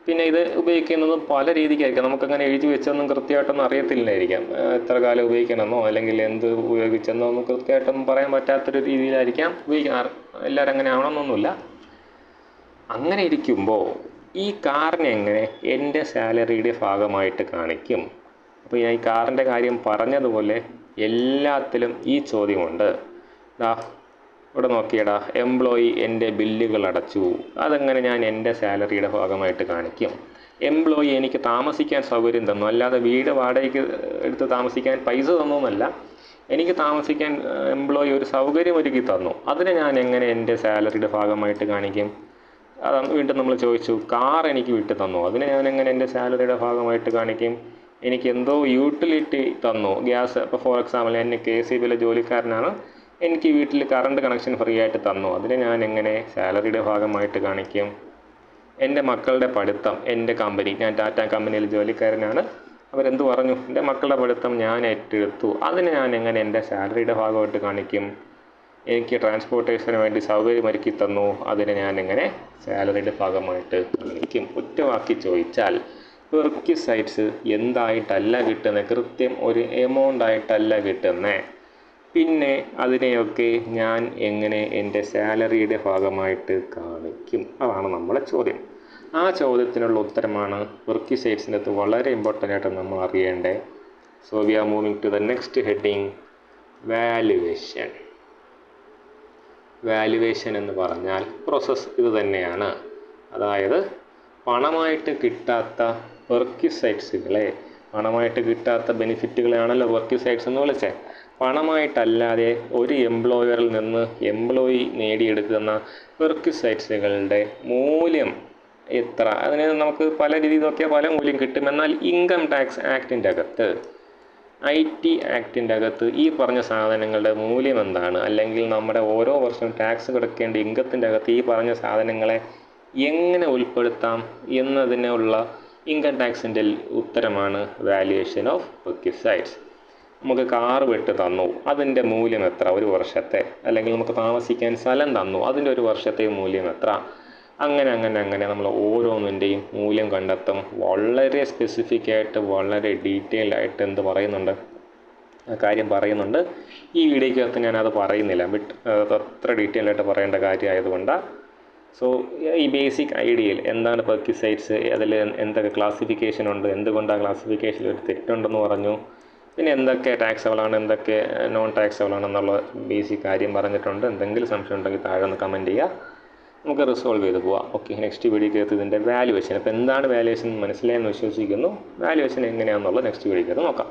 പിന്നെ ഇത് ഉപയോഗിക്കുന്നത് പല രീതിക്കായിരിക്കാം, നമുക്കങ്ങനെ എഴുതി വെച്ചൊന്നും കൃത്യമായിട്ടൊന്നും അറിയത്തില്ലായിരിക്കാം, എത്ര കാലം ഉപയോഗിക്കണമെന്നോ അല്ലെങ്കിൽ എന്ത് ഉപയോഗിച്ചെന്നോ ഒന്നും കൃത്യമായിട്ടൊന്നും പറയാൻ പറ്റാത്തൊരു രീതിയിലായിരിക്കാം ഉപയോഗിക്കാറ്. എല്ലാവരും അങ്ങനെ ആവണമെന്നൊന്നുമില്ല. അങ്ങനെ ഇരിക്കുമ്പോൾ ഈ കാറിനെ എങ്ങനെ എൻ്റെ സാലറിയുടെ ഭാഗമായിട്ട് കാണിക്കും? അപ്പോൾ ഞാൻ ഈ കാറിൻ്റെ കാര്യം പറഞ്ഞതുപോലെ എല്ലാത്തിലും ഈ ചോദ്യമുണ്ട്. ഇവിടെ നോക്കിയടാ, എംപ്ലോയി എൻ്റെ ബില്ലുകൾ അടച്ചു, അതെങ്ങനെ ഞാൻ എൻ്റെ സാലറിയുടെ ഭാഗമായിട്ട് കാണിക്കും? എംപ്ലോയി എനിക്ക് താമസിക്കാൻ സൗകര്യം തന്നു, അല്ലാതെ വീട് വാടകയ്ക്ക് എടുത്ത് താമസിക്കാൻ പൈസ തന്നൊന്നുമല്ല, എനിക്ക് താമസിക്കാൻ എംപ്ലോയി ഒരു സൗകര്യം ഒരുക്കി തന്നു, അതിനെ ഞാൻ എങ്ങനെ എൻ്റെ സാലറിയുടെ ഭാഗമായിട്ട് കാണിക്കും? അതാണ് വീണ്ടും നമ്മൾ ചോദിച്ചു. കാർ എനിക്ക് വിട്ട് തന്നു, അതിനെ ഞാൻ എങ്ങനെ എൻ്റെ സാലറിയുടെ ഭാഗമായിട്ട് കാണിക്കും? എനിക്ക് എന്തോ യൂട്ടിലിറ്റി തന്നു, ഗ്യാസ്, ഇപ്പോൾ ഫോർ എക്സാമ്പിൾ ഞാൻ KCBയിലെ ജോലിക്കാരനാണ്, എനിക്ക് വീട്ടിൽ കറണ്ട് കണക്ഷൻ ഫ്രീ ആയിട്ട് തന്നു, അതിനെ ഞാൻ എങ്ങനെ സാലറിയുടെ ഭാഗമായിട്ട് കാണിക്കും? എൻ്റെ മക്കളുടെ പഠിത്തം, എൻ്റെ കമ്പനി, ഞാൻ ടാറ്റ കമ്പനിയിൽ ജോലിക്കാരനാണ്, അവരെന്ത് പറഞ്ഞു, എൻ്റെ മക്കളുടെ പഠിത്തം ഞാൻ ഏറ്റെടുത്തു, അതിനെ ഞാൻ എങ്ങനെ എൻ്റെ സാലറിയുടെ ഭാഗമായിട്ട് കാണിക്കും? എനിക്ക് ട്രാൻസ്പോർട്ടേഷന് വേണ്ടി സൗകര്യമൊരുക്കി തന്നു, അതിനെ ഞാൻ എങ്ങനെ സാലറിയുടെ ഭാഗമായിട്ട് കാണിക്കും? ഒറ്റ വാക്കി ചോദിച്ചാൽ പെർക്വിസൈറ്റ്സ് എന്തായിട്ടല്ല കിട്ടുന്നത്, കൃത്യം ഒരു എമൗണ്ട് ആയിട്ടല്ല കിട്ടുന്നത്. പിന്നെ അതിനെയൊക്കെ ഞാൻ എങ്ങനെ എൻ്റെ സാലറിയുടെ ഭാഗമായിട്ട് കാണിക്കും? അതാണ് നമ്മുടെ ചോദ്യം. ആ ചോദ്യത്തിനുള്ള ഉത്തരമാണ് പെർക്വിസൈറ്റ്സിൻ്റെ അകത്ത് വളരെ ഇമ്പോർട്ടൻ്റ് ആയിട്ട് നമ്മൾ അറിയേണ്ടത്. So we are moving to the next heading, valuation. Valuation എന്ന് പറഞ്ഞാൽ പ്രോസസ്സ് ഇത് തന്നെയാണ്. അതായത് പണമായിട്ട് കിട്ടാത്ത പെർക്വിസൈറ്റ്സുകളെ, പണമായിട്ട് കിട്ടാത്ത ബെനിഫിറ്റുകളെയാണല്ലോ പെർക്വിസൈറ്റ്സ് എന്ന് വിളിച്ചത്. പണമായിട്ടല്ലാതെ ഒരു എംപ്ലോയറിൽ നിന്ന് എംപ്ലോയി നേടിയെടുക്കുന്ന പെർക്വിസൈറ്റ്സുകളുടെ മൂല്യം എത്ര, അതിന് നമുക്ക് പല രീതിയിൽ നോക്കിയാൽ പല മൂല്യം കിട്ടും. എന്നാൽ ഇൻകം ടാക്സ് ആക്ടിൻ്റെ അകത്ത്, IT ആക്ടിൻ്റെ അകത്ത് ഈ പറഞ്ഞ സാധനങ്ങളുടെ മൂല്യം എന്താണ്, അല്ലെങ്കിൽ നമ്മുടെ ഓരോ വർഷവും ടാക്സ് കൊടുക്കേണ്ട ഇൻകത്തിൻ്റെ അകത്ത് ഈ പറഞ്ഞ സാധനങ്ങളെ എങ്ങനെ ഉൾപ്പെടുത്താം എന്നതിനുള്ള ഇൻകം ടാക്സിൻ്റെ ഉത്തരമാണ് വാല്യുവേഷൻ ഓഫ് പെർക്വിസൈറ്റ്സ്. നമുക്ക് കാറ് വിട്ട് തന്നു, അതിൻ്റെ മൂല്യം എത്ര ഒരു വർഷത്തെ, അല്ലെങ്കിൽ നമുക്ക് താമസിക്കാൻ സ്ഥലം തന്നു, അതിൻ്റെ ഒരു വർഷത്തെ മൂല്യം എത്ര, അങ്ങനെ നമ്മൾ ഓരോന്നിൻ്റെയും മൂല്യം കണ്ടെത്തും. വളരെ സ്പെസിഫിക് ആയിട്ട്, വളരെ ഡീറ്റെയിൽഡ് ആയിട്ട് എന്ത് പറയുന്നുണ്ട്, കാര്യം പറയുന്നുണ്ട്. ഈ വീഡിയോയ്ക്കകത്ത് ഞാനത് പറയുന്നില്ല, അത്ര ഡീറ്റെയിൽ ആയിട്ട് പറയേണ്ട കാര്യമായതുകൊണ്ടാണ്. സോ ഈ ബേസിക് ഐഡിയയിൽ എന്താണ് പെർക്വിസൈറ്റ്സ്, അതിൽ എന്തൊക്കെ ക്ലാസിഫിക്കേഷൻ ഉണ്ട്, എന്തുകൊണ്ടാണ് ക്ലാസിഫിക്കേഷനിൽ ഒരു തെറ്റുണ്ടെന്ന് പറഞ്ഞു, പിന്നെ എന്തൊക്കെ ടാക്സബിളാണ്, എന്തൊക്കെ നോൺ ടാക്സബിളാണെന്നുള്ള ബേസിക് കാര്യം പറഞ്ഞിട്ടുണ്ട്. എന്തെങ്കിലും സംശയം ഉണ്ടെങ്കിൽ താഴെ ഒന്ന് കമൻറ്റ് ചെയ്യുക, നമുക്ക് റിസോൾവ് ചെയ്ത് പോവാം. ഓക്കെ, നെക്സ്റ്റ് വീഡിയോയ്ക്കകത്ത് ഇതിൻ്റെ വാല്യുവേഷൻ, അപ്പോൾ എന്താണ് വാല്യുവേഷൻ മനസ്സിലായെന്ന് വിശ്വസിക്കുന്നു. വാല്യുവേഷൻ എങ്ങനെയാണെന്നുള്ളത് നെക്സ്റ്റ് വീഡിയോയ്ക്കകത്ത് നോക്കാം.